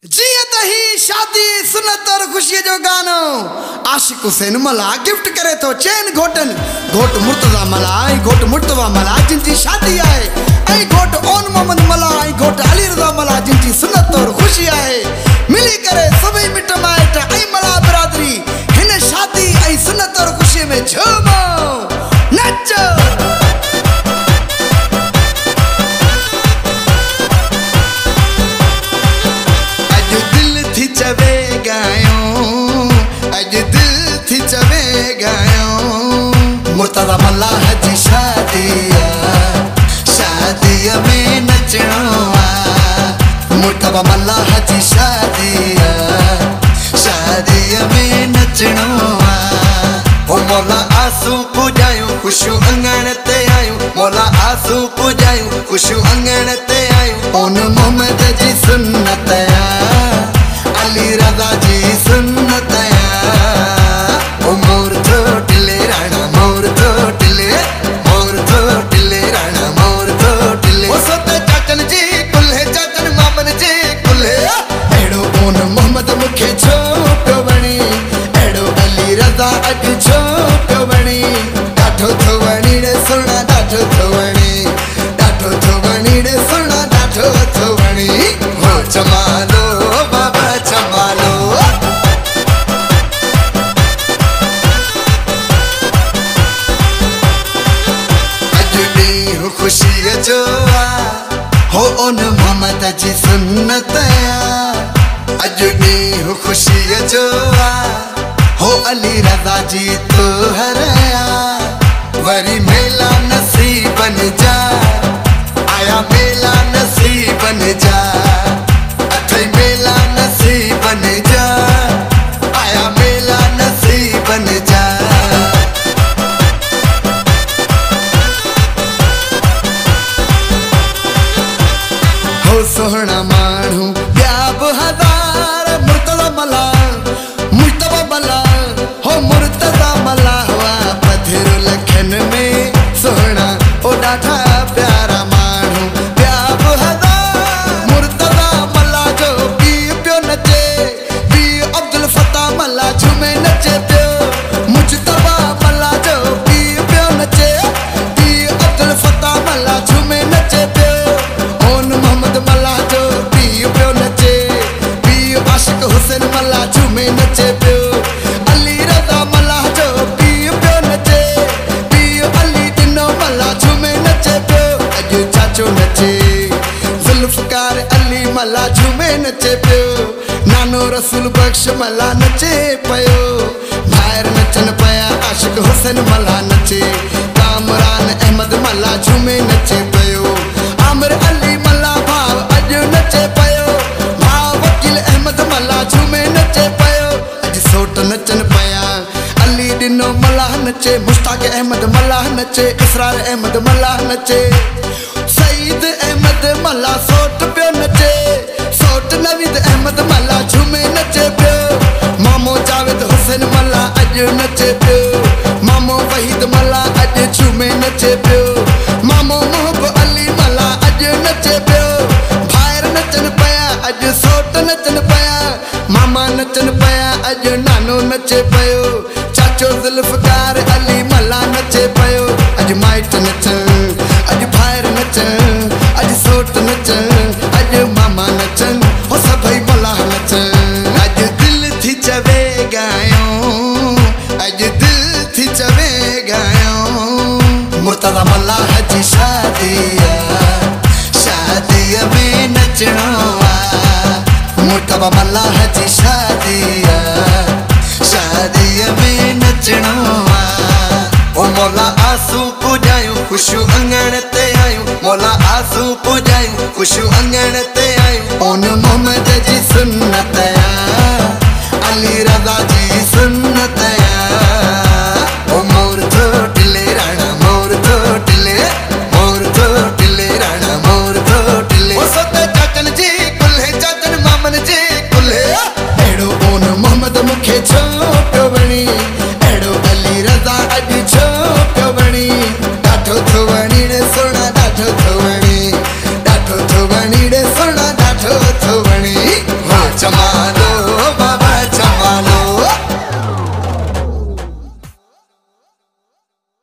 जियत ही शादी सुनत और खुशी जो गानो आशिक हुसैन मला गिफ्ट करे तो चैन घोटन घोट मुर्तजा मला घोट मुर्तवा मला जिनकी शादी आए आई घोट ओन मोहम्मद मला आई घोट अली रजा मला जिनकी सुनत और खुशी आए मिली करे सभी मिट माइट आई मला बिरादरी हिन शादी आई सुनत और खुशी में झूमो नचो। मुर्तजा मल्ला हजी शादिया में नचनो मुर्तजा मल्ला हजी शादिया में नचनो ओ मौला आंसू पुजायूं खुशू अंगण ते आयूं मौला आंसू पुजायूं खुशू अंगण ते आयूं ओन मोहम्मद जी सुन्नत अली रजा जी सुन्नत ओ मोर छोटले राणा मोर छोटले राणा मोर छोटले ओ सोते चाचन जी कुल्हे चाचन मामन जी कुल्हे एड़ो ओन मोहम्मद मुखे छोटो बणी एड़ो अली रजा अज छोटो बणी डाठो थवणी रे सुना डाठो थवणी रे सुना डाठो थवणी हो चमालो बाबा चमालो। खुशी जो हो ओन मोहम्मद जी सुन्नत अजनी हो खुशी जो हो अली रजा जी तो हरया वरी मेला नसीब बन जा आया मेला नसीब बन जा अथे मेला नसीब बन जा आया मेला नसीब बन जा। सोहना मानू ब्याब हजार मुर्तजा मला हो मुर्तजा मला हुआ पधरो लखन में सोहना ओ डाठा प्यारा मानू ब्याब हजार मुर्तजा मला जो पी प्यो नचे पी अब्दुल फता मला झूमे नचे प्यो मुजतबा मला जो पी प्यो नचे पी अब्दुल फता मला झूमे नचे प्यो ओन मोहम्मद मला जो पियो प्यो नचे पियो आशिक हुसैन मला झूमे नचे प्यो अली रजा मला जो पियो प्यो नचे पियो अली दिनो मला झूमे नचे प्यो अज चाचो नचे जुल्फकार अली मला झूमे नचे प्यो नानो रसूल बख्श मला नचे पयो भायर नचन पया आशिक हुसैन मला नचे कामरान अहमद मला झूमे नचे पयो आमिर अली मला भाव अज नचे पयो भाव वकील अहमद मला झूमे नचे पयो अज सोट नचन पया अली दिनो मला नचे मुश्ताक अहमद मला नचे इसरार अहमद मला नचे सईद अहमद मला सोट प्यो नचे सोट नवीद अहमद मला झूमे नचे प्यो मामो जावेद हुसैन मला अज नचे प्यो मामो वहीद मला अज झूमे नचे प्यो मामो मोहब अली मला अज नचे प्यो भायर नचन पया अज सोट नचन पया मामा नचन पया अज नानो नचे पयो चाचो जुल्फकार अली मला नचे पयो अज माइट नचन अज भायर नचन अज सोट नचन अज मामा नचन हो सभई मला नचन अज दिल थी चवे गायो अज दिल थी चवे गायो मुर्तजा मला हजी शादिया में नचनो मुर्तजा मला हजी शादिया में नचनो ओ मौला आंसू पुजायूं खुशू अंगण ते आयूं मौला आंसू पुजायूं खुशू अंगण ते आयूं ओन मोहम्मद जी सुन्नत अली रजा जी सुन्नत ओ मोर छोटले राणा मोर छोटले राणा मोर छोटले ओ सोते चाचन जी कुल्हे चाचन मामन जी कुल्हे एड़ो ओन मोहम्मद मुखे छोटो बणी एड़ो अली रजा अज छोटो बणी डाठो थवणी रे सुना डाठो थवणी रे सुना जमाना